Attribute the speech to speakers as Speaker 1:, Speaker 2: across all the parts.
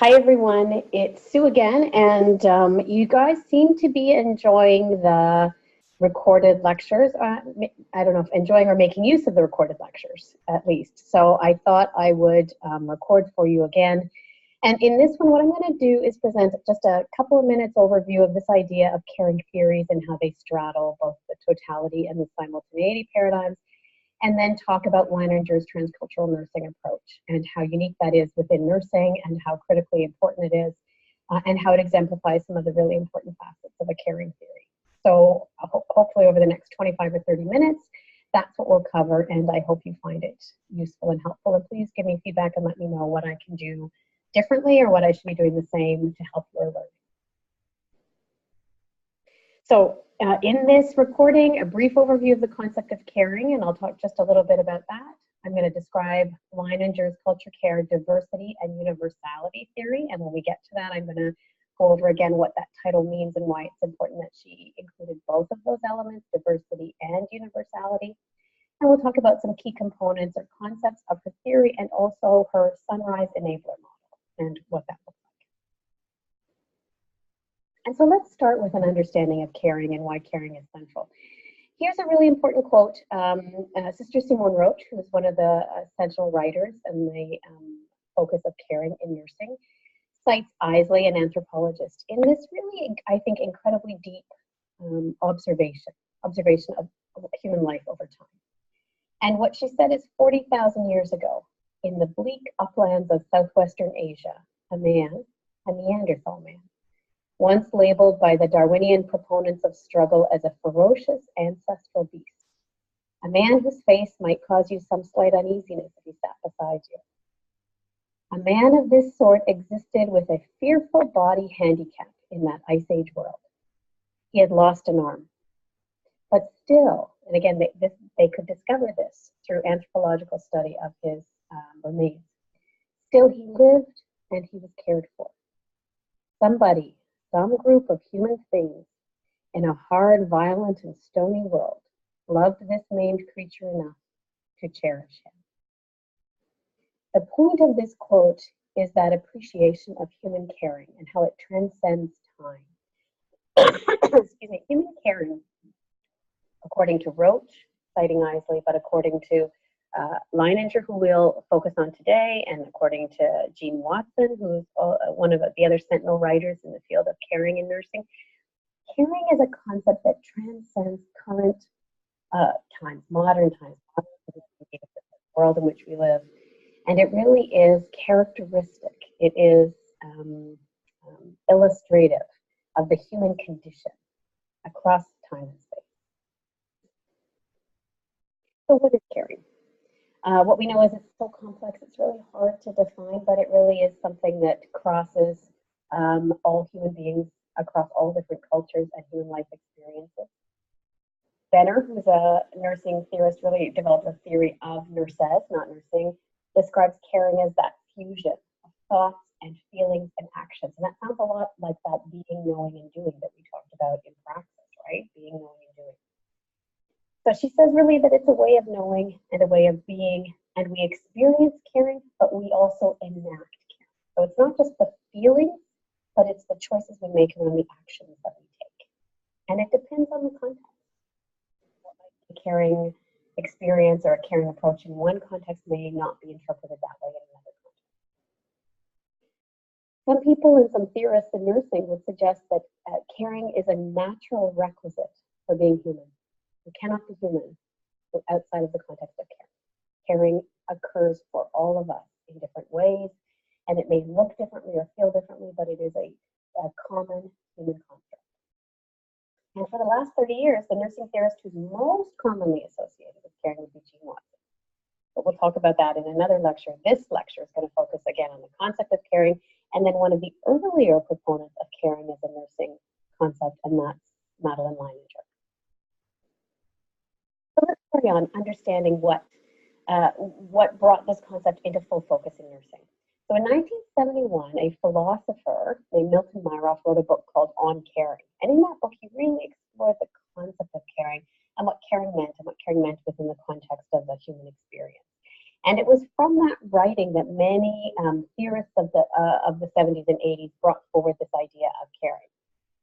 Speaker 1: Hi, everyone. It's Sue again, and you guys seem to be enjoying the recorded lectures. I don't know if enjoying or making use of the recorded lectures, at least. So I thought I would record for you again. And in this one, what I'm going to do is present just a couple of minutes overview of this idea of caring theories and how they straddle both the totality and the simultaneity paradigms, and then talk about Leininger's transcultural nursing approach and how unique that is within nursing and how critically important it is, and how it exemplifies some of the really important facets of a caring theory. So hopefully over the next 25 or 30 minutes, that's what we'll cover, and I hope you find it useful and helpful. And please give me feedback and let me know what I can do differently or what I should be doing the same to help your learning. So in this recording, a brief overview of the concept of caring, and I'll talk just a little bit about that. I'm going to describe Leininger's culture care diversity and universality theory, and when we get to that, I'm going to go over again what that title means and why it's important that she included both of those elements, diversity and universality. And we'll talk about some key components or concepts of her theory and also her sunrise enabler model and what that looks like. And so let's start with an understanding of caring and why caring is central. Here's a really important quote. Sister Simone Roche, who is one of the essential writers and the focus of caring in nursing, cites Isley, an anthropologist, in this really, I think, incredibly deep observation of human life over time. And what she said is 40,000 years ago, in the bleak uplands of southwestern Asia, a man, a Neanderthal man, once labeled by the Darwinian proponents of struggle as a ferocious ancestral beast, a man whose face might cause you some slight uneasiness if he sat beside you. A man of this sort existed with a fearful body handicap in that Ice Age world. He had lost an arm. But still, and again, they could discover this through anthropological study of his remains, still he lived and he was cared for. Somebody, some group of human things in a hard, violent, and stony world loved this maimed creature enough to cherish him. The point of this quote is that appreciation of human caring and how it transcends time. Excuse me, human caring, according to Roche, citing Isley, but according to Leininger, who we'll focus on today, and according to Jean Watson, who's one of the other sentinel writers in the field of caring in nursing, caring is a concept that transcends current times, modern times, the world in which we live. And it really is characteristic. It is illustrative of the human condition across time and space. So what is caring? What we know is it's so complex, it's really hard to define, but it really is something that crosses all human beings across all different cultures and human life experiences. Benner, who's a nursing theorist, really developed a theory of nurses, not nursing, describes caring as that fusion of thoughts and feelings and actions. And that sounds a lot like that being, knowing, and doing that we talked about in praxis, right? Being, knowing, and doing. So she says really that it's a way of knowing and a way of being, and we experience caring, but we also enact caring. So it's not just the feelings, but it's the choices we make around the actions that we take. And it depends on the context. A caring experience or a caring approach in one context may not be interpreted that way in another context. Some people and some theorists in nursing would suggest that caring is a natural requisite for being human. We cannot be human outside of the context of care. Caring occurs for all of us in different ways, and it may look differently or feel differently, but it is a common human construct. And for the last 30 years, the nursing theorist who's most commonly associated with caring would be Jean Watson. But we'll talk about that in another lecture. This lecture is going to focus again on the concept of caring, and then one of the earlier proponents of caring as a nursing concept, and that's Madeline Leininger. So let's carry on understanding what brought this concept into full focus in nursing. So in 1971, a philosopher named Milton Myroff wrote a book called On Caring. And in that book, he really explored the concept of caring and what caring meant within the context of the human experience. And it was from that writing that many theorists of the 70s and 80s brought forward this idea of caring.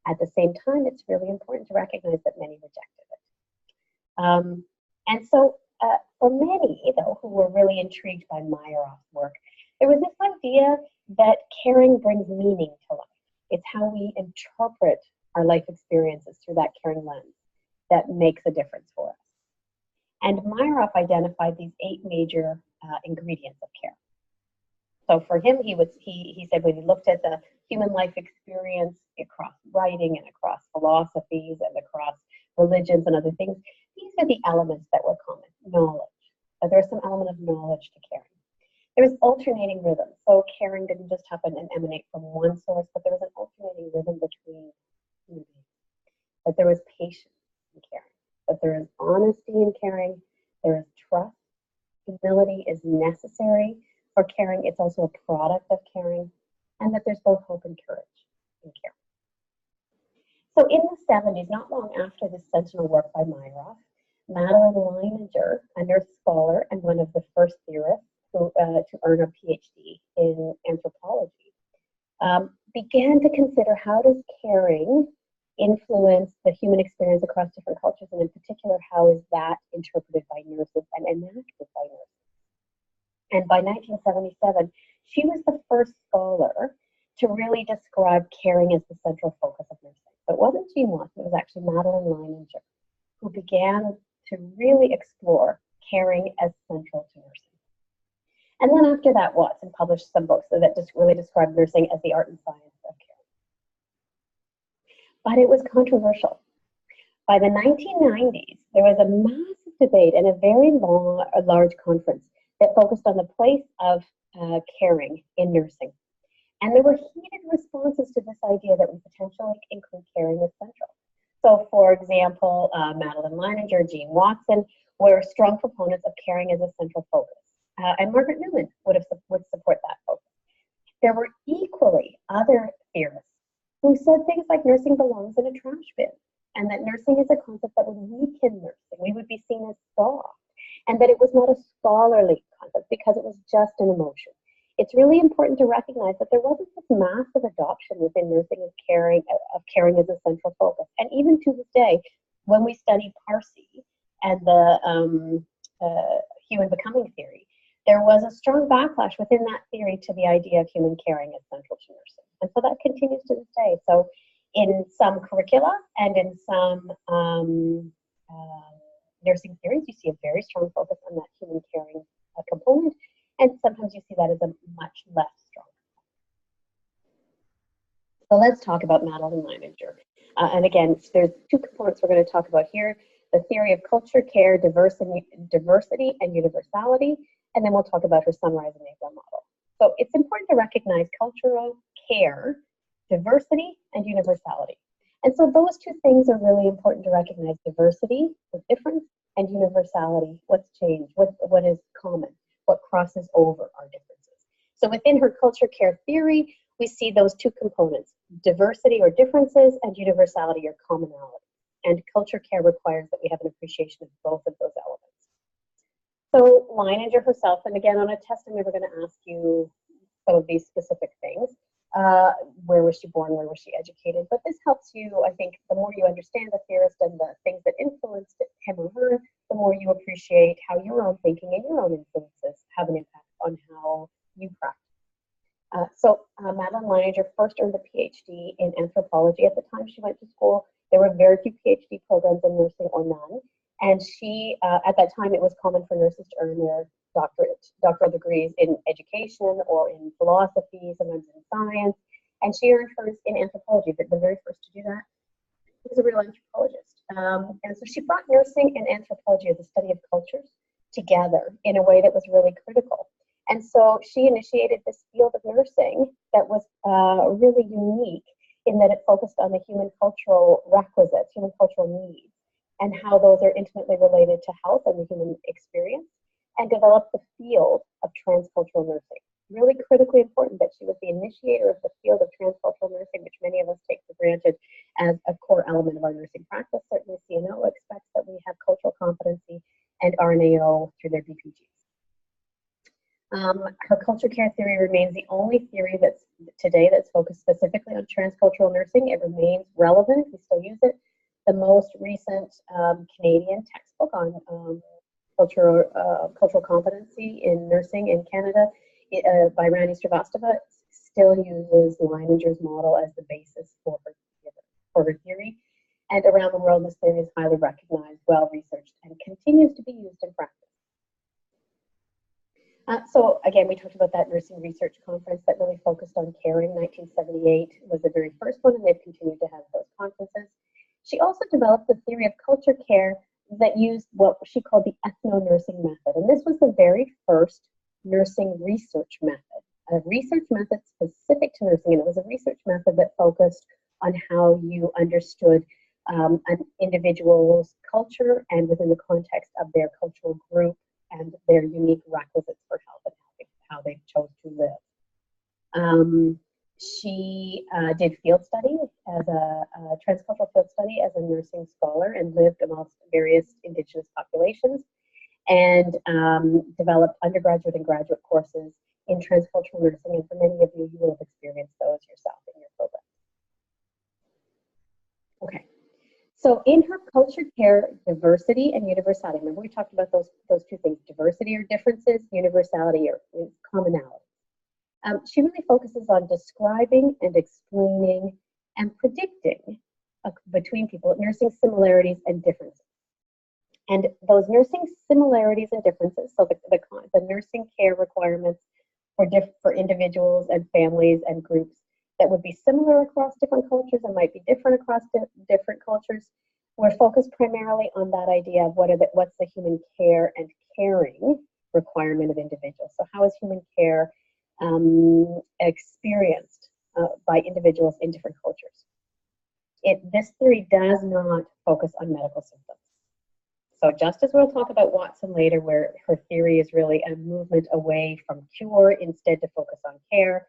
Speaker 1: At the same time, it's really important to recognize that many rejected it. And so for many, though, who were really intrigued by Meyerhoff's work, there was this idea that caring brings meaning to life. It's how we interpret our life experiences through that caring lens that makes a difference for us. And Meyerhoff identified these 8 major ingredients of care. So for him, he said when he looked at the human life experience across writing and across philosophies and across religions and other things, these are the elements that were common. Knowledge. There's some element of knowledge to caring. There was alternating rhythm. So caring didn't just happen and emanate from one source, but there was an alternating rhythm between human beings. That there was patience in caring. That there is honesty in caring. There is trust. Humility is necessary for caring. It's also a product of caring. And that there's both hope and courage in caring. So in the 70s, not long after this sentinel work by Meyerhoff, Madeline Leininger, a nurse scholar and one of the first theorists to earn a PhD in anthropology, began to consider how does caring influence the human experience across different cultures, and in particular, how is that interpreted by nurses and enacted by nurses. And by 1977, she was the first scholar to really describe caring as the central focus of nursing. So it wasn't Jean Watson, it was actually Madeline Leininger who began to really explore caring as central to nursing. And then after that, Watson published some books that just really described nursing as the art and science of caring. But it was controversial. By the 1990s, there was a massive debate and a very large conference that focused on the place of caring in nursing. And there were heated responses to this idea that we potentially include caring as central. So, for example, Madeline Leininger, Jean Watson were strong proponents of caring as a central focus. And Margaret Newman would support that focus. There were equally other theorists who said things like nursing belongs in a trash bin, and that nursing is a concept that would weaken nursing. We would be seen as soft, and that it was not a scholarly concept because it was just an emotion. It's really important to recognize that there wasn't this massive adoption within nursing of caring as a central focus. And even to this day, when we study Parsi and the human becoming theory, there was a strong backlash within that theory to the idea of human caring as central to nursing. And so that continues to this day. So in some curricula and in some nursing theories, you see a very strong focus on that human caring component. And sometimes you see that as a much less strong. So let's talk about Madeline Leininger. And again, there's 2 components we're going to talk about here: the theory of culture, care, diversity, and universality. And then we'll talk about her Sunrise Enabler model. So it's important to recognize cultural care, diversity, and universality. And so those 2 things are really important to recognize: diversity, the difference, and universality, what's changed, what is common, what crosses over our differences. So within her culture care theory, we see those 2 components: diversity or differences, and universality or commonality. And culture care requires that we have an appreciation of both of those elements. So Leininger herself, and again on a test I'm never going to ask you some of these specific things. Where was she born? Where was she educated? But this helps you, I think, the more you understand the theorist and the things that influenced him or her, the more you appreciate how your own thinking and your own influences have an impact on how you practice. Madeline Leininger first earned a PhD in anthropology. At the time she went to school, there were very few PhD programs in nursing or none. And she, at that time, it was common for nurses to earn their doctoral degrees in education or in philosophy, sometimes in science. And she earned hers in anthropology, but the very first to do that. She was a real anthropologist. And so she brought nursing and anthropology as a study of cultures together in a way that was really critical. And so she initiated this field of nursing that was really unique in that it focused on the human cultural requisites, human cultural needs, and how those are intimately related to health and the human experience, and developed the field of transcultural nursing. Really critically important that she was the initiator of the field of transcultural nursing, which many of us take for granted as a core element of our nursing practice. Certainly CNO expects that we have cultural competency and RNAO through their BPGs. Her culture care theory remains the only theory that's today that's focused specifically on transcultural nursing. It remains relevant. We still use it. The most recent Canadian textbook on cultural competency in nursing in Canada by Rani Srivastava still uses Leininger's model as the basis for her theory. And around the world, this theory is highly recognized, well-researched, and continues to be used in practice. So again, we talked about that nursing research conference that really focused on caring. 1978 was the very first one, and they've continued to have those conferences. She also developed the theory of culture care that used what she called the ethno-nursing method. And this was the very first nursing research method, a research method specific to nursing. And it was a research method that focused on how you understood an individual's culture and within the context of their cultural group and their unique requisites for health and how they chose to live. She did field study as a transcultural field study as a nursing scholar and lived amongst various Indigenous populations and developed undergraduate and graduate courses in transcultural nursing. And for many of you, you will have experienced those yourself in your program. Okay. So in her culture care, diversity and universality, remember we talked about those two things, diversity or differences, universality or commonality. She really focuses on describing and explaining and predicting between people, nursing similarities and differences. And those nursing similarities and differences, so the nursing care requirements for individuals and families and groups that would be similar across different cultures and might be different across different cultures. We're focused primarily on that idea of what's the human care and caring requirement of individuals. So how is human care experienced by individuals in different cultures? This theory does not focus on medical symptoms. So just as we'll talk about Watson later, where her theory is really a movement away from cure, instead to focus on care,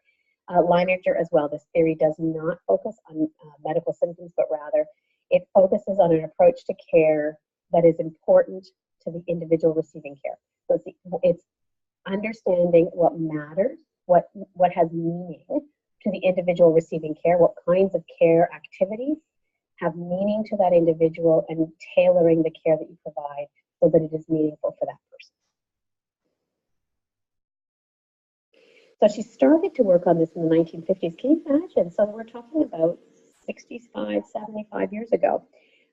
Speaker 1: Leininger as well, this theory does not focus on medical symptoms, but rather it focuses on an approach to care that is important to the individual receiving care. So it's understanding what matters, what has meaning to the individual receiving care, what kinds of care activities have meaning to that individual, and tailoring the care that you provide so that it is meaningful for that person. So she started to work on this in the 1950s. Can you imagine? So we're talking about 65, 75 years ago,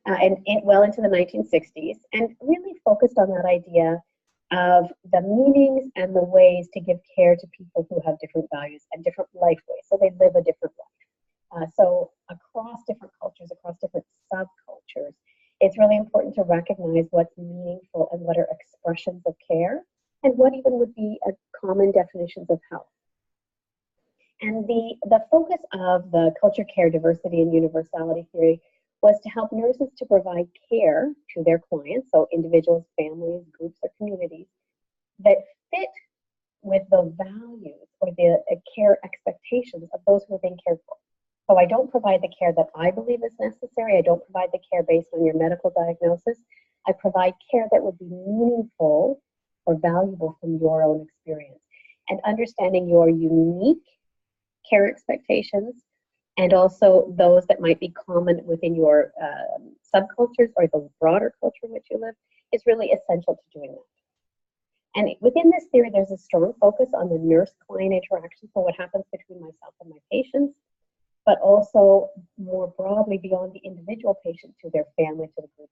Speaker 1: and well into the 1960s, and really focused on that idea of the meanings and the ways to give care to people who have different values and different life ways, so they live a different life. So across different cultures, across different subcultures, it's really important to recognize what's meaningful and what are expressions of care, and what even would be common definitions of health. And the focus of the culture care diversity and universality theory was to help nurses to provide care to their clients, so individuals, families, groups, or communities, that fit with the values or the care expectations of those who are being cared for. So I don't provide the care that I believe is necessary. I don't provide the care based on your medical diagnosis. I provide care that would be meaningful or valuable from your own experience. And understanding your unique care expectations and also those that might be common within your subcultures or the broader culture in which you live is really essential to doing that. And within this theory, there's a strong focus on the nurse-client interaction, so what happens between myself and my patients, but also more broadly beyond the individual patient to their family, to the group,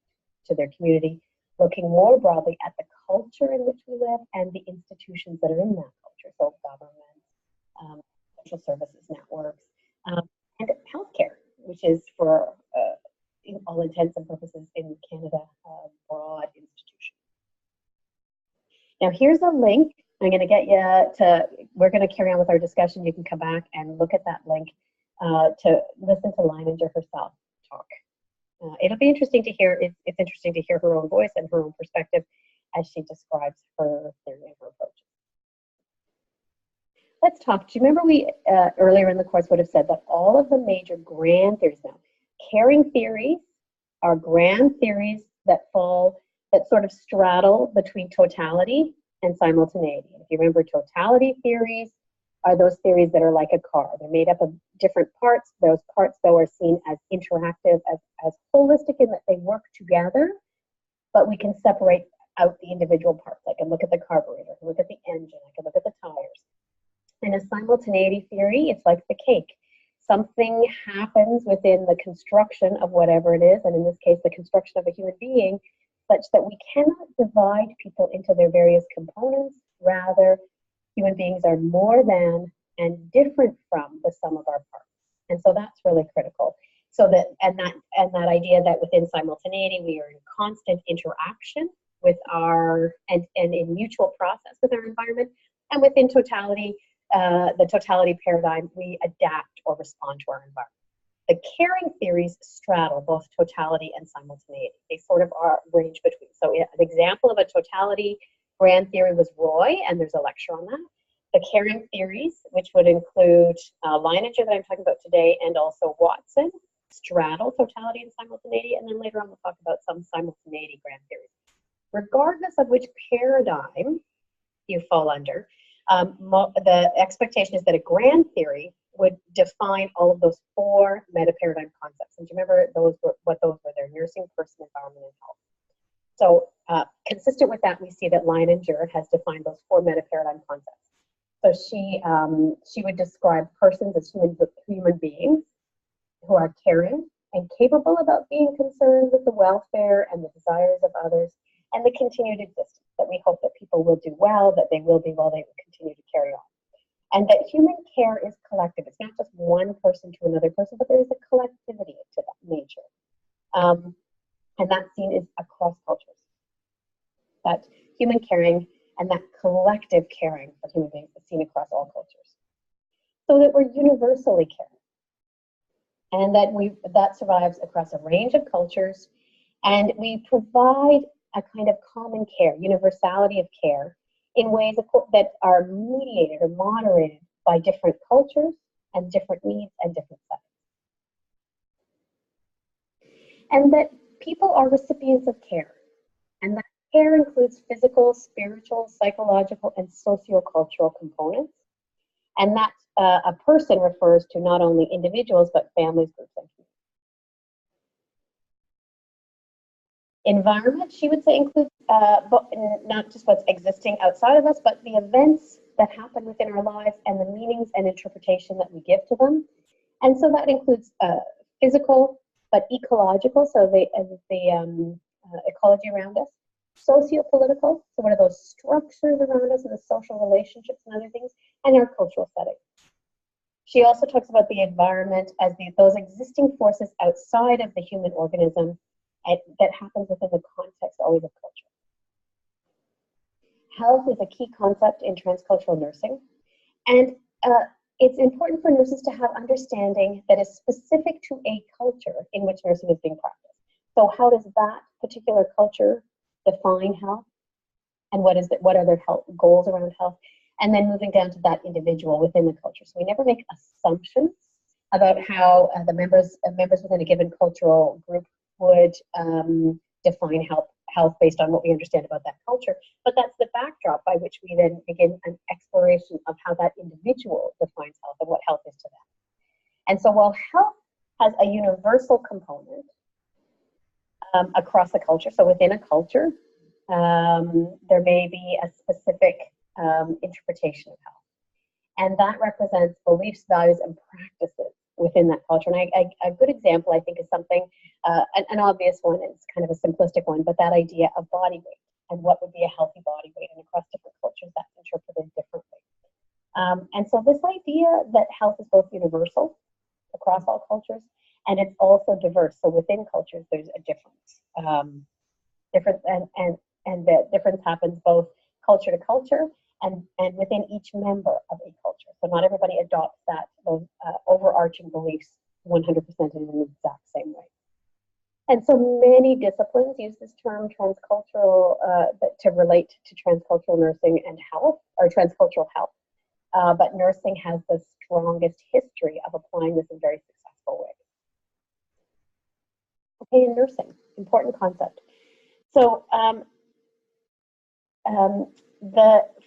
Speaker 1: to their community, looking more broadly at the culture in which we live and the institutions that are in that culture, so government, social services networks, and healthcare, which is for in all intents and purposes in Canada, a broad institution. Now here's a link. I'm going to get you to, we're going to carry on with our discussion. You can come back and look at that link to listen to Leininger herself talk. It'll be interesting to hear, it's interesting to hear her own voice and her own perspective as she describes her theory and her approach. Let's talk. Do you remember we earlier in the course would have said that all of the major grand theories now, caring theories are grand theories that fall, that sort of straddle between totality and simultaneity. If you remember, totality theories are those theories that are like a car. They're made up of different parts. Those parts, though, are seen as interactive, as holistic in that they work together, but we can separate out the individual parts. I can look at the carburetor, I can look at the engine, I can look at the tires. In a simultaneity theory, it's like the cake. Something happens within the construction of whatever it is, and in this case, the construction of a human being, such that we cannot divide people into their various components. Rather, human beings are more than and different from the sum of our parts. And so that's really critical. So that idea that within simultaneity we are in constant interaction with our and in mutual process with our environment, and within totality, the totality paradigm, we adapt or respond to our environment. The caring theories straddle both totality and simultaneity. They sort of are range between. So an example of a totality grand theory was Roy, and there's a lecture on that. The caring theories, which would include Leininger that I'm talking about today, and also Watson, straddle totality and simultaneity, and then later on we'll talk about some simultaneity grand theories. Regardless of which paradigm you fall under, the expectation is that a grand theory would define all of those four meta-paradigm concepts. And do you remember what those were? They're nursing, person, environment, and health. So consistent with that, we see that Leininger has defined those four meta-paradigm concepts. So she would describe persons as human beings who are caring and capable about being concerned with the welfare and the desires of others, and the continued existence, that we hope that people will do well, that they will be well, they will continue to carry on. And that human care is collective. It's not just one person to another person, but there is a collectivity to that nature. And that's seen is across cultures. That human caring and that collective caring of human beings is seen across all cultures. So that we're universally caring. And that survives across a range of cultures. And we provide a kind of common care, universality of care, in ways that are mediated or moderated by different cultures and different needs and different settings. And that people are recipients of care. And that care includes physical, spiritual, psychological, and sociocultural components. And that a person refers to not only individuals, but families, groups, and communities. Environment, she would say, includes not just what's existing outside of us, but the events that happen within our lives and the meanings and interpretation that we give to them. And so that includes physical, but ecological, so the ecology around us. Socio-political, so what are those structures around us and the social relationships and other things, and our cultural setting. She also talks about the environment as those existing forces outside of the human organism that happens within the context always of culture. Health is a key concept in transcultural nursing, and it's important for nurses to have understanding that is specific to a culture in which nursing is being practiced. So how does that particular culture define health, and what are their health goals around health, and then moving down to that individual within the culture. So we never make assumptions about how the members within a given cultural group would define health based on what we understand about that culture, but that's the backdrop by which we then begin an exploration of how that individual defines health and what health is to them. And so while health has a universal component across the culture, so within a culture, there may be a specific interpretation of health. And that represents beliefs, values, and practices within that culture. And a good example, I think, is something, an obvious one, it's kind of a simplistic one, but that idea of body weight and what would be a healthy body weight. And across different cultures, that's interpreted differently. And so this idea that health is both universal across all cultures, and it's also diverse. So within cultures, there's a difference. And the difference happens both culture to culture and within each member of a culture. So not everybody adopts those overarching beliefs 100% in the exact same way. And so many disciplines use this term transcultural to relate to transcultural nursing and health, or transcultural health. But nursing has the strongest history of applying this in very successful ways. Okay, in nursing, important concept. So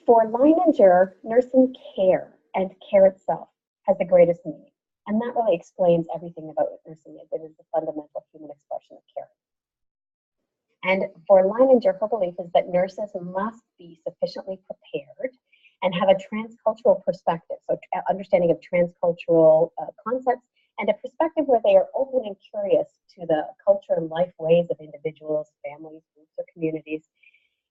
Speaker 1: For Leininger, nursing care and care itself has the greatest meaning. And that really explains everything about what nursing is. It is the fundamental human expression of care. And for Leininger, her belief is that nurses must be sufficiently prepared and have a transcultural perspective, so understanding of transcultural concepts, and a perspective where they are open and curious to the culture and life ways of individuals, families, groups, or communities,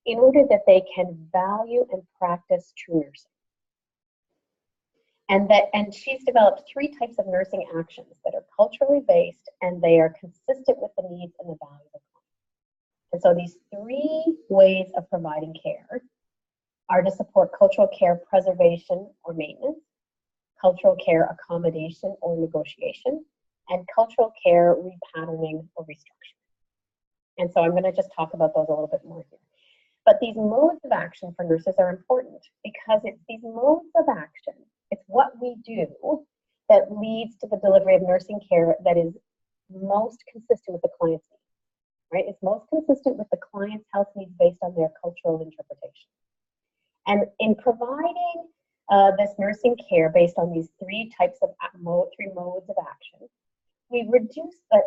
Speaker 1: in order that they can value and practice true nursing. And she's developed 3 types of nursing actions that are culturally based, and they are consistent with the needs and the values of clients. And so these 3 ways of providing care are to support cultural care preservation or maintenance, cultural care accommodation or negotiation, and cultural care repatterning or restructuring. And so I'm going to just talk about those a little bit more here. But these modes of action for nurses are important because it's these modes of action, it's what we do that leads to the delivery of nursing care that is most consistent with the client's needs, right? It's most consistent with the client's health needs based on their cultural interpretation. And in providing this nursing care based on these 3 types of 3 modes of action, we reduce the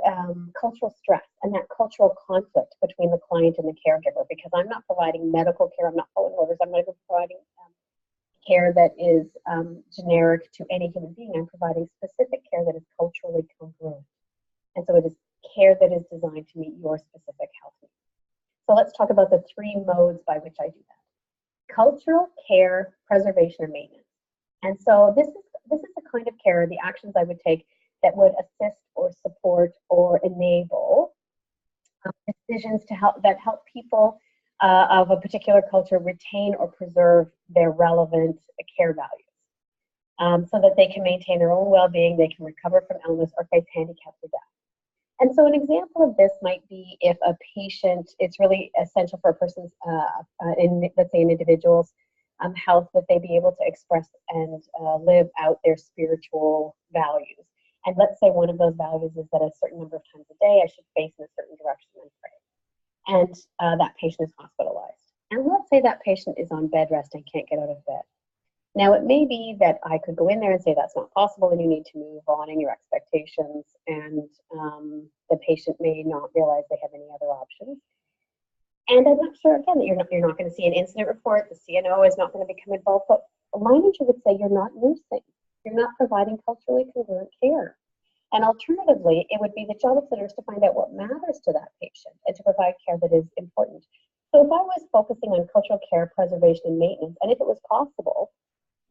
Speaker 1: cultural stress and that cultural conflict between the client and the caregiver, because I'm not providing medical care, I'm not following orders, I'm not even providing care that is generic to any human being. I'm providing specific care that is culturally congruent. And so it is care that is designed to meet your specific health needs. So let's talk about the 3 modes by which I do that. Cultural care, preservation, or maintenance. And so this is the kind of care, the actions I would take that would assist or support or enable decisions that help people of a particular culture retain or preserve their relevant care values, so that they can maintain their own well-being, they can recover from illness or face handicaps or death. And so an example of this might be if a patient, it's really essential for a person's, let's say an individual's health, that they be able to express and live out their spiritual values. And let's say one of those values is that a certain number of times a day I should face in a certain direction and pray. And that patient is hospitalized. And let's say that patient is on bed rest and can't get out of bed. Now, it may be that I could go in there and say that's not possible and you need to move on in your expectations, and the patient may not realize they have any other options. And I'm not sure, again, that you're not going to see an incident report, the CNO is not going to become involved, but Leininger would say you're not nursing. You're not providing culturally congruent care. And alternatively, it would be the job of the nurse to find out what matters to that patient and to provide care that is important. So if I was focusing on cultural care, preservation, and maintenance, and if it was possible,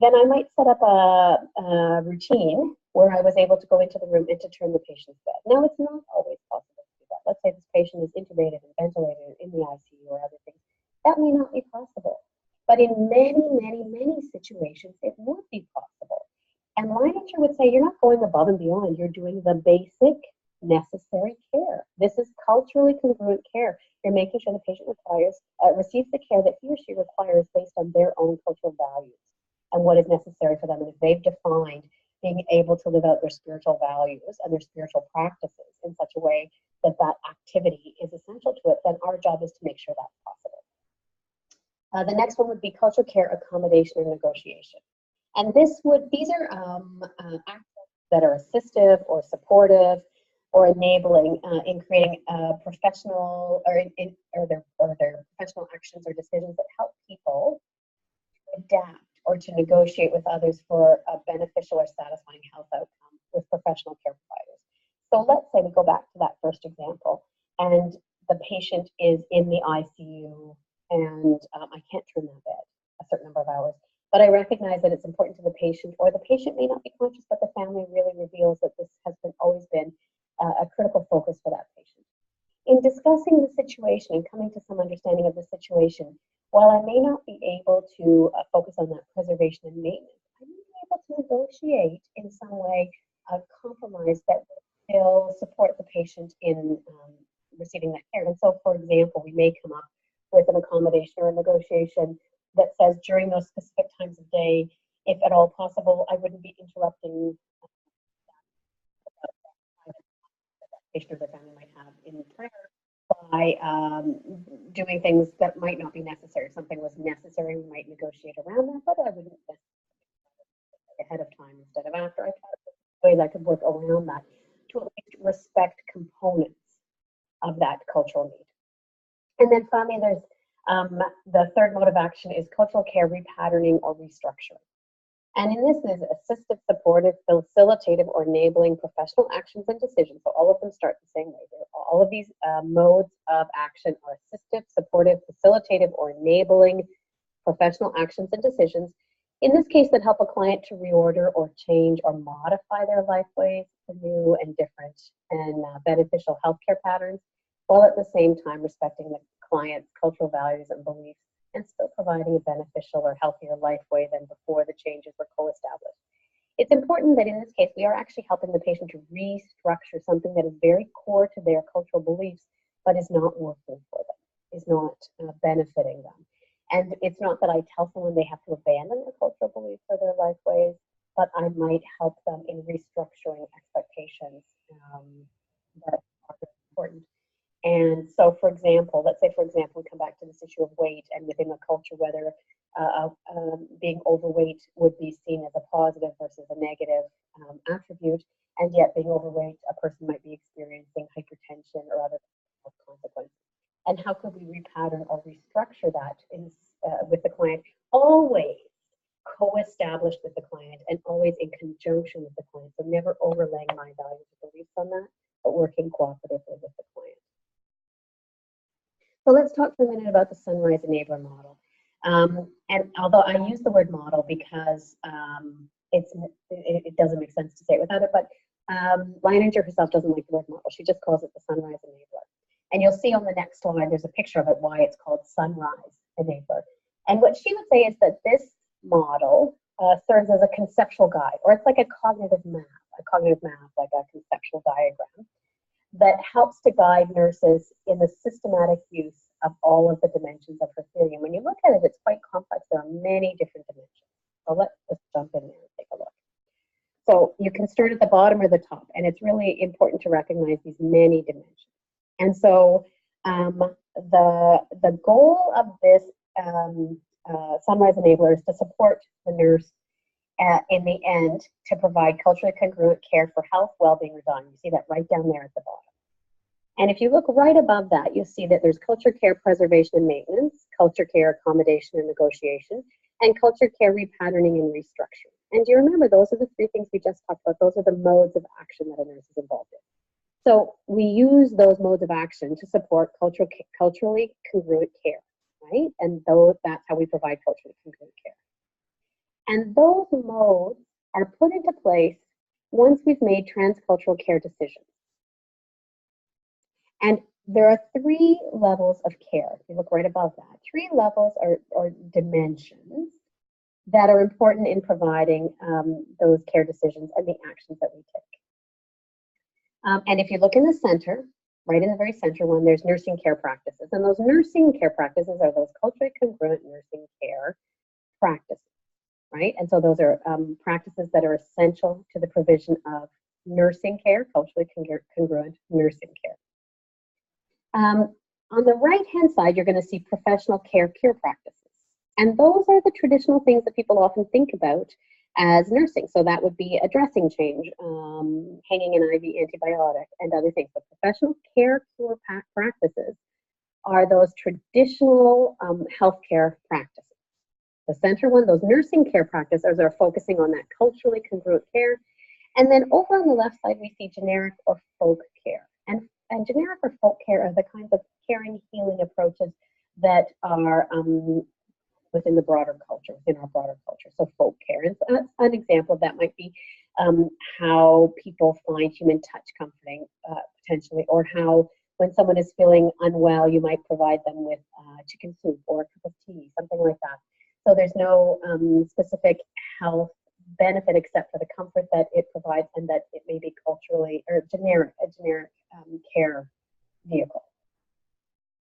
Speaker 1: then I might set up a routine where I was able to go into the room and to turn the patient's bed. Now, it's not always possible to do that. Let's say this patient is intubated and ventilated in the ICU or other things. That may not be possible. But in many, many, many situations, it would be possible. And Leininger would say, you're not going above and beyond. You're doing the basic necessary care. This is culturally congruent care. You're making sure the patient receives the care that he or she requires based on their own cultural values and what is necessary for them. And if they've defined being able to live out their spiritual values and their spiritual practices in such a way that that activity is essential to it, then our job is to make sure that's possible. The next one would be cultural care, accommodation, and negotiation. And these are actions that are assistive or supportive or enabling in creating professional or their professional actions or decisions that help people adapt or to negotiate with others for a beneficial or satisfying health outcome with professional care providers. So let's say we go back to that first example, and the patient is in the ICU, and I can't turn that bed a certain number of hours. But I recognize that it's important to the patient, or the patient may not be conscious, but the family really reveals that this has always been a critical focus for that patient. In discussing the situation and coming to some understanding of the situation, while I may not be able to focus on that preservation and maintenance, I may be able to negotiate in some way a compromise that will still support the patient in receiving that care. And so, for example, we may come up with an accommodation or a negotiation that says during those specific times of day, if at all possible, I wouldn't be interrupting that patient or their family might have in prayer, by doing things that might not be necessary. If something was necessary, we might negotiate around that, but I wouldn't ahead of time instead of after. I thought of ways I could work around that to at least respect components of that cultural need. And then finally, there's the third mode of action is cultural care repatterning or restructuring. And in this is assistive, supportive, facilitative, or enabling professional actions and decisions. So all of them start the same way. All of these modes of action are assistive, supportive, facilitative, or enabling professional actions and decisions. In this case, that help a client to reorder or change or modify their life ways for new and different and beneficial healthcare patterns, while at the same time respecting the client's cultural values and beliefs and still providing a beneficial or healthier life way than before the changes were co-established. It's important that in this case, we are actually helping the patient to restructure something that is very core to their cultural beliefs, but is not working for them, is not benefiting them. And it's not that I tell someone they have to abandon their cultural beliefs or their life ways, but I might help them in restructuring expectations that are important. And so, for example, let's say, for example, we come back to this issue of weight, and within a culture, whether being overweight would be seen as a positive versus a negative attribute, and yet being overweight, a person might be experiencing hypertension or other consequences. And how could we repattern or restructure that with the client? Always co-established with the client and always in conjunction with the client. So never overlaying my values or beliefs on that, but working cooperatively with the client. So let's talk for a minute about the Sunrise Enabler model. And although I use the word model because it doesn't make sense to say it without it, but Leininger herself doesn't like the word model. She just calls it the Sunrise Enabler. And you'll see on the next slide, there's a picture of it, why it's called Sunrise Enabler. And what she would say is that this model serves as a conceptual guide, or it's like a cognitive map, like a conceptual diagram that helps to guide nurses in the systematic use of all of the dimensions of her theory. And when you look at it, it's quite complex. There are many different dimensions. So let's just jump in there and take a look. So you can start at the bottom or the top, and it's really important to recognize these many dimensions. And so the goal of this Sunrise Enabler is to support the nurse in the end to provide culturally congruent care for health, well-being, or dying. You see that right down there at the bottom. And if you look right above that, you'll see that there's culture care, preservation, and maintenance, culture care, accommodation, and negotiation, and culture care, repatterning, and restructuring. And do you remember, those are the three things we just talked about. Those are the modes of action that a nurse is involved in. So we use those modes of action to support culturally congruent care, right? And that's how we provide culturally congruent care. And those modes are put into place once we've made transcultural care decisions. And there are three levels of care. If you look right above that, three levels or dimensions that are important in providing those care decisions and the actions that we take. And if you look in the center, right in the very center one, there's nursing care practices. And those nursing care practices are those culturally congruent nursing care practices, right? And so those are practices that are essential to the provision of nursing care, culturally congruent nursing care. On the right-hand side, you're going to see professional care peer practices. And those are the traditional things that people often think about as nursing. So that would be a dressing change, hanging an IV antibiotic, and other things. But professional care peer practices are those traditional healthcare practices. The center one, those nursing care practices, are focusing on that culturally congruent care. And then over on the left side, we see generic or folk care. And generic or folk care are the kinds of caring, healing approaches that are within the broader culture, within our broader culture. So folk care is an example of that might be how people find human touch comforting, potentially, or how when someone is feeling unwell, you might provide them with chicken soup or a cup of tea, something like that. So there's no specific health benefit except for the comfort that it provides, and that it may be culturally or a generic care vehicle.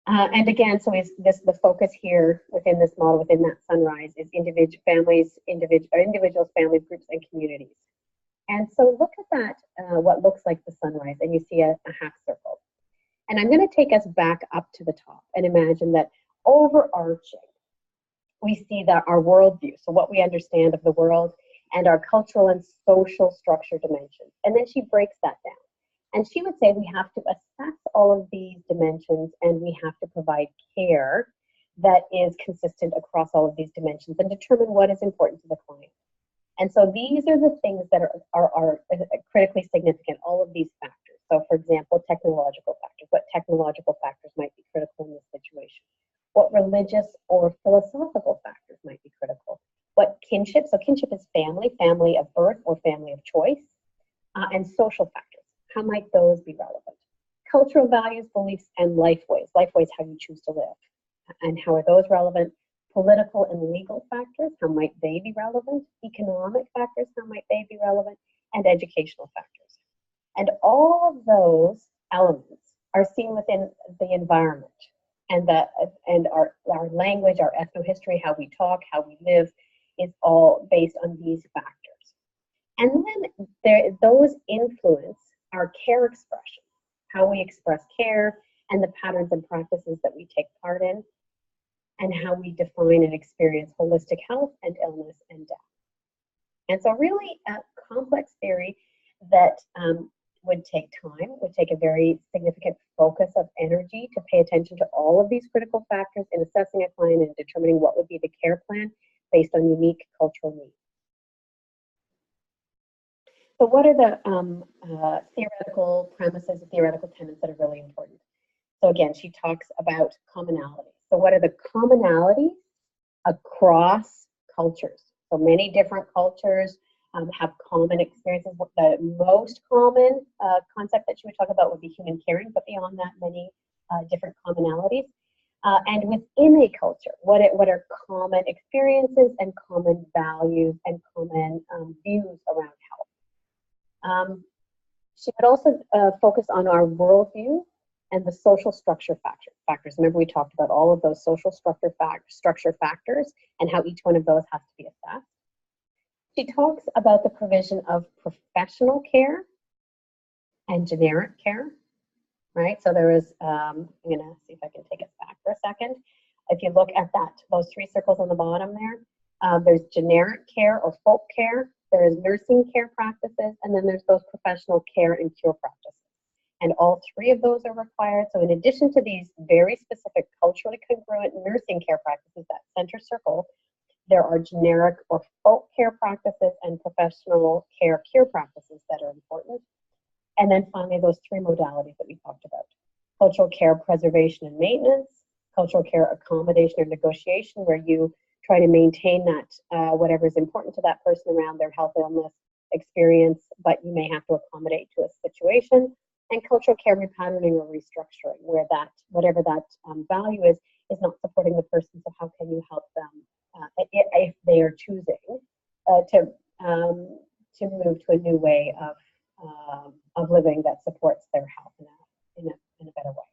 Speaker 1: And again, so the focus here within this model, within that Sunrise, is individuals, families, groups, and communities. And so look at that, what looks like the Sunrise, and you see a half circle. And I'm going to take us back up to the top and imagine that overarching, we see that our worldview, so what we understand of the world, and our cultural and social structure dimensions. And then she breaks that down. And she would say we have to assess all of these dimensions and we have to provide care that is consistent across all of these dimensions and determine what is important to the client. And so these are the things that are critically significant, all of these factors. So for example, technological factors. What technological factors might be critical in this situation? What religious or philosophical factors might be critical? What kinship, so kinship is family, family of birth or family of choice, and social factors. How might those be relevant? Cultural values, beliefs, and life ways. Life ways, how you choose to live. And how are those relevant? Political and legal factors, how might they be relevant? Economic factors, how might they be relevant? And educational factors. And all of those elements are seen within the environment and our language, our ethnohistory, how we talk, how we live is all based on these factors. And then those influence our care expression, how we express care and the patterns and practices that we take part in, and how we define and experience holistic health and illness and death. And so really a complex theory that would take time, would take a very significant focus of energy to pay attention to all of these critical factors in assessing a client and determining what would be the care plan based on unique cultural needs. So what are the theoretical premises, theoretical tenets that are really important? So again, she talks about commonalities. So what are the commonalities across cultures? So many different cultures have common experiences. The most common concept that she would talk about would be human caring, but beyond that, many different commonalities. And within a culture, what are common experiences and common values and common views around health? She would also focus on our worldview and the social structure factors. Remember, we talked about all of those social structure factors and how each one of those has to be assessed. She talks about the provision of professional care and generic care, right? So there is, I'm gonna see if I can take us back for a second. If you look at those three circles on the bottom there's generic care or folk care, there is nursing care practices, and then there's those professional care and cure practices. And all three of those are required. So in addition to these very specific culturally congruent nursing care practices, that center circle, there are generic or folk care practices and professional care cure practices that are important. And then finally, those three modalities that we talked about: cultural care preservation and maintenance, cultural care accommodation or negotiation, where you try to maintain that whatever is important to that person around their health, illness, experience, but you may have to accommodate to a situation. And cultural care repatterning or restructuring, where whatever that value is not supporting the person. So how can you help them if they are choosing to move to a new way of living that supports their health in a better way.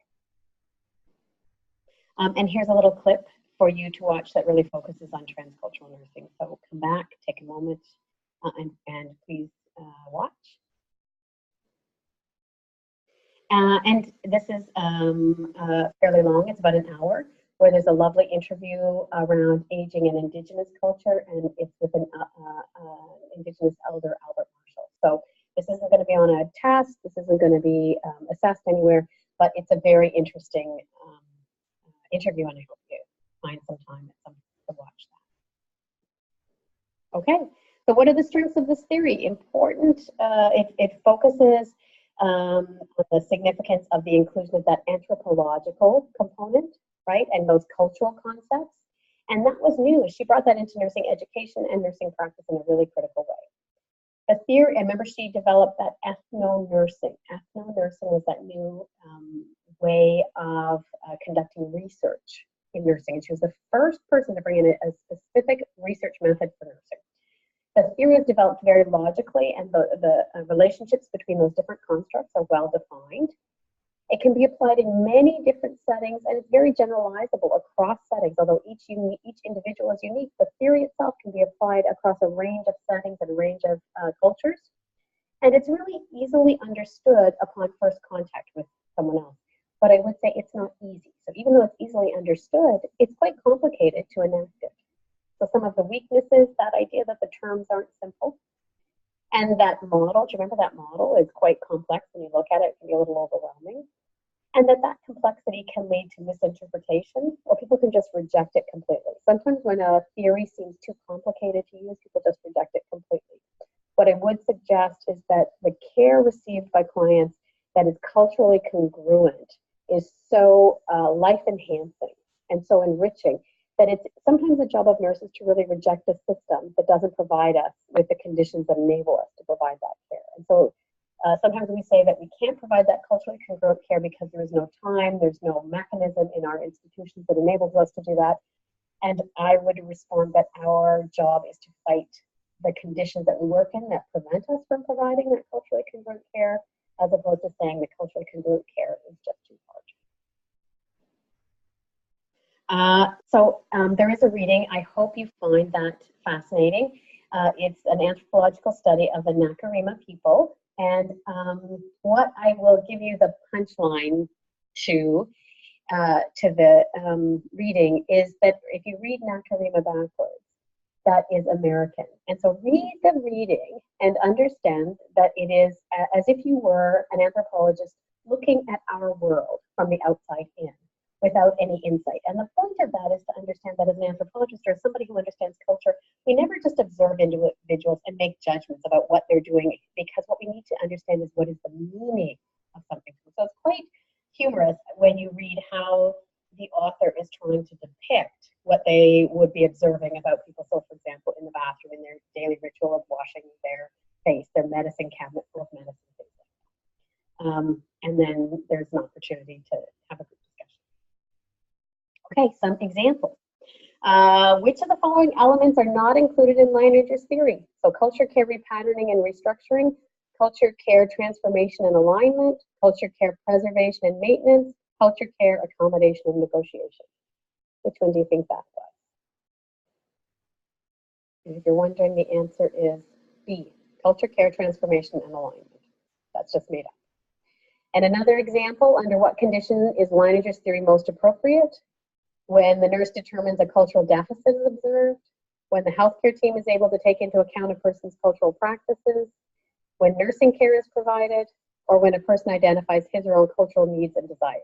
Speaker 1: And here's a little clip for you to watch that really focuses on transcultural nursing. So come back, take a moment, and please watch. And this is fairly long, it's about an hour, where there's a lovely interview around aging and Indigenous culture, and it's with an Indigenous elder, Albert Marshall. So this isn't going to be on a test, this isn't going to be assessed anywhere, but it's a very interesting interview, and I hope you find some time to watch that. Okay, so what are the strengths of this theory? Important, it focuses on the significance of the inclusion of that anthropological component, right, and those cultural concepts. And that was new. She brought that into nursing education and nursing practice in a really critical way. The theory, and remember, she developed that ethno-nursing. Ethno-nursing was that new way of conducting research in nursing. And she was the first person to bring in a specific research method for nursing. The theory is developed very logically, and the relationships between those different constructs are well defined. It can be applied in many different settings, and it's very generalizable across settings. Although each individual is unique, the theory itself can be applied across a range of settings and a range of cultures. And it's really easily understood upon first contact with someone else. but I would say it's not easy. So even though it's easily understood, it's quite complicated to enact it. So some of the weaknesses, that idea that the terms aren't simple, and that model, do you remember that model is quite complex when you look at it, it can be a little overwhelming. And that complexity can lead to misinterpretation, or people can just reject it completely. Sometimes when a theory seems too complicated to use, people just reject it completely. What I would suggest is that the care received by clients that is culturally congruent is so life enhancing and so enriching that it's sometimes the job of nurses to really reject a system that doesn't provide us with the conditions that enable us to provide that care. And so sometimes we say that we can't provide that culturally congruent care because there is no time, there's no mechanism in our institutions that enables us to do that. And I would respond that our job is to fight the conditions that we work in that prevent us from providing that culturally congruent care, as opposed to saying the culturally congruent care is just too hard. There is a reading. I hope you find that fascinating. It's an anthropological study of the Nakarima people. And what I will give you the punchline to the reading is that if you read Nakarima backwards, that is American. And so read the reading and understand that it is as if you were an anthropologist looking at our world from the outside in, without any insight. And the point of that is to understand that as an anthropologist or somebody who understands culture, we never just observe individuals and make judgments about what they're doing, because what we need to understand is what is the meaning of something. So it's quite humorous when you read how the author is trying to depict what they would be observing about people. So for example, in the bathroom, in their daily ritual of washing their face, their medicine cabinet full of medicine, things like that. And then there's an opportunity to have a group discussion. Okay, some examples. Which of the following elements are not included in Leininger's theory? So culture care repatterning and restructuring, culture care transformation and alignment, culture care preservation and maintenance, culture care accommodation and negotiation. Which one do you think that was? And if you're wondering, the answer is B, culture care transformation and alignment. That's just made up. And another example, under what condition is Leininger's theory most appropriate? When the nurse determines a cultural deficit is observed, when the healthcare team is able to take into account a person's cultural practices, when nursing care is provided, or when a person identifies his or her own cultural needs and desires.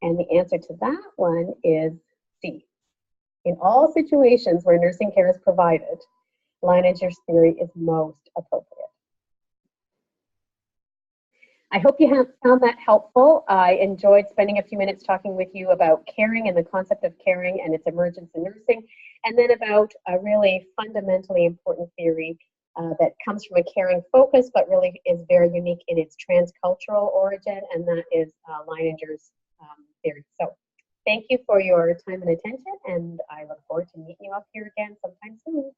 Speaker 1: And the answer to that one is C. In all situations where nursing care is provided, Leininger's theory is most appropriate. I hope you have found that helpful. I enjoyed spending a few minutes talking with you about caring and the concept of caring and its emergence in nursing, and then about a really fundamentally important theory that comes from a caring focus, but really is very unique in its transcultural origin, and that is Leininger's theory. So thank you for your time and attention, and I look forward to meeting you up here again sometime soon.